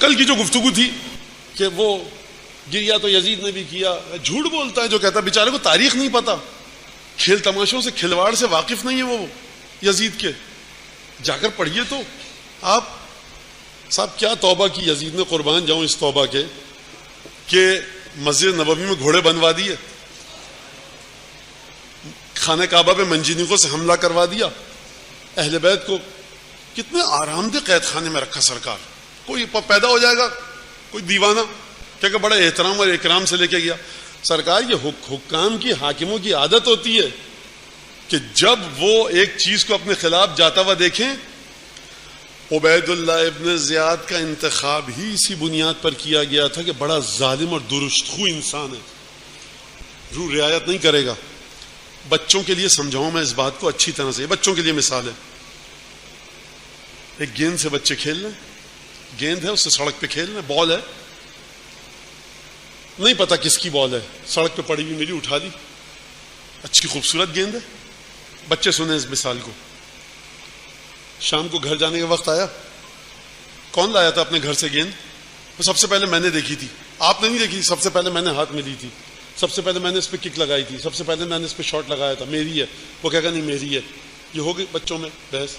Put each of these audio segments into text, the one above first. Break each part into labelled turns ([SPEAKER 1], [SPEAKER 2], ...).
[SPEAKER 1] کل کی جو گفتگو تھی کہ وہ گریا تو یزید نے بھی کیا، جھوٹ بولتا ہے جو کہتا ہے، بیچارے کو تاریخ نہیں پتا، کھیل تماشوں سے کھلواڑ سے واقف نہیں ہے وہ یزید کے، جا کر پڑھیے تو آپ صاحب کیا توبہ کی یزید نے، قربان جاؤں اس توبہ کے کہ مسجد نبوی میں گھوڑے بنوا دیے، خانہ کعبہ پہ منجنیقوں سے حملہ کروا دیا، اہل بیت کو کتنے آرام دہ قید خانے میں رکھا سرکار، کوئی پیدا ہو جائے گا کوئی دیوانہ کہ بڑا احترام اور اکرام سے لے کے گیا سرکار۔ یہ حکام کی حاکموں کی عادت ہوتی ہے کہ جب وہ ایک چیز کو اپنے خلاف جاتا ہوا دیکھیں، عبید اللہ ابن زیاد کا انتخاب ہی اسی بنیاد پر کیا گیا تھا کہ بڑا ظالم اور درست خو انسان ہے، روح رعایت نہیں کرے گا۔ بچوں کے لیے سمجھاؤں میں اس بات کو اچھی طرح سے، بچوں کے لیے مثال ہے، ایک گیند سے بچے کھیل رہے ہیں، گیند ہے اس سے سڑک پہ کھیل رہے ہیں، بال ہے، نہیں پتا کس کی بال ہے، سڑک پہ پڑی ہوئی میری اٹھا لی، اچھی خوبصورت گیند ہے، بچے سنیں اس مثال کو۔ شام کو گھر جانے کا وقت آیا، کون لایا تھا اپنے گھر سے گیند؟ وہ سب سے پہلے میں نے دیکھی تھی، آپ نے نہیں دیکھی، سب سے پہلے میں نے ہاتھ میں لی تھی، سب سے پہلے میں نے اس پہ کک لگائی تھی، سب سے پہلے میں نے اس پہ شاٹ لگایا تھا، میری ہے۔ وہ کہے گا نہیں میری ہے، یہ ہوگی بچوں میں بحث۔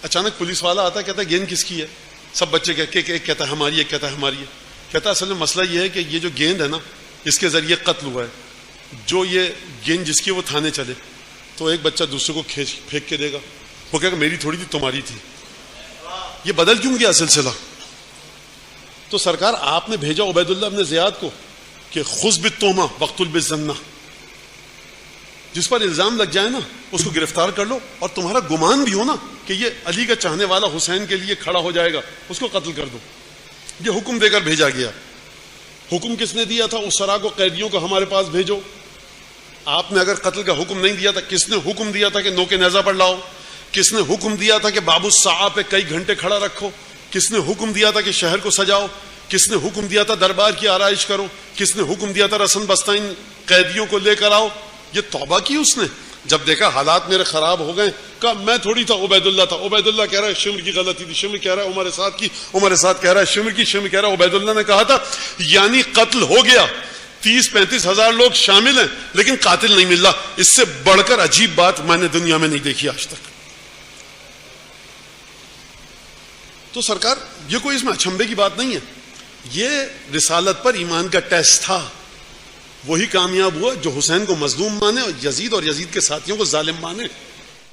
[SPEAKER 1] اچانک پولیس والا آتا ہے، کہتا ہے گیند کس کی ہے؟ سب بچے ایک کہتا ہے ہماری ہے، ایک کہتا ہے ہماری ہے۔ کہتا ہے اصل میں مسئلہ یہ ہے کہ یہ جو گیند ہے نا، اس کے ذریعے قتل ہوا ہے، جو یہ گیند جس کی وہ تھانے چلے تو ایک بچہ دوسرے کو پھینک کے دے گا، وہ کہے گا میری تھوڑی تھی تمہاری تھی۔ یہ بدل کیوں گیا سلسلہ؟ تو سرکار آپ نے بھیجا عبید اللہ ابن زیاد کو کہ خذ بالتہمہ واقتل بالظنہ، جس پر الزام لگ جائے نا اس کو گرفتار کر لو، اور تمہارا گمان بھی ہو نا کہ یہ علی کا چاہنے والا حسین کے لیے کھڑا ہو جائے گا، اس کو قتل کر دو۔ یہ حکم دے کر بھیجا گیا۔ حکم کس نے دیا تھا؟ اسرا کو، قیدیوں کو ہمارے پاس بھیجو۔ آپ نے اگر قتل کا حکم نہیں دیا تھا، کس نے حکم دیا تھا کہ نوکے نیزہ پر لاؤ؟ کس نے حکم دیا تھا کہ باب الساعہ پہ کئی گھنٹے کھڑا رکھو؟ کس نے حکم دیا تھا کہ شہر کو سجاؤ؟ کس نے حکم دیا تھا دربار کی آرائش کرو؟ کس نے حکم دیا تھا رسن بستین قیدیوں کو لے کر آؤ؟ یہ توبہ کی اس نے، جب دیکھا حالات میرے خراب ہو گئے، کہا میں تھوڑی تھا، عبید اللہ تھا۔ عبید اللہ کہہ رہا ہے شمر کی غلطی تھی، شمر کہہ رہا ہے عمر سعد کی، عمر سعد کہہ رہا ہے شمر کی، شمر کہہ رہا ہے عبید اللہ نے کہا تھا۔ یعنی قتل ہو گیا، 30-35 ہزار لوگ شامل ہیں، لیکن قاتل نہیں مل رہا۔ اس سے بڑھ کر عجیب بات میں نے دنیا میں نہیں دیکھی آج تک۔ تو سرکار یہ کوئی اس میں اچھمبے کی بات نہیں ہے، یہ رسالت پر ایمان کا ٹیسٹ تھا۔ وہی کامیاب ہوا جو حسین کو مظلوم مانے اور یزید کے ساتھیوں کو ظالم مانے۔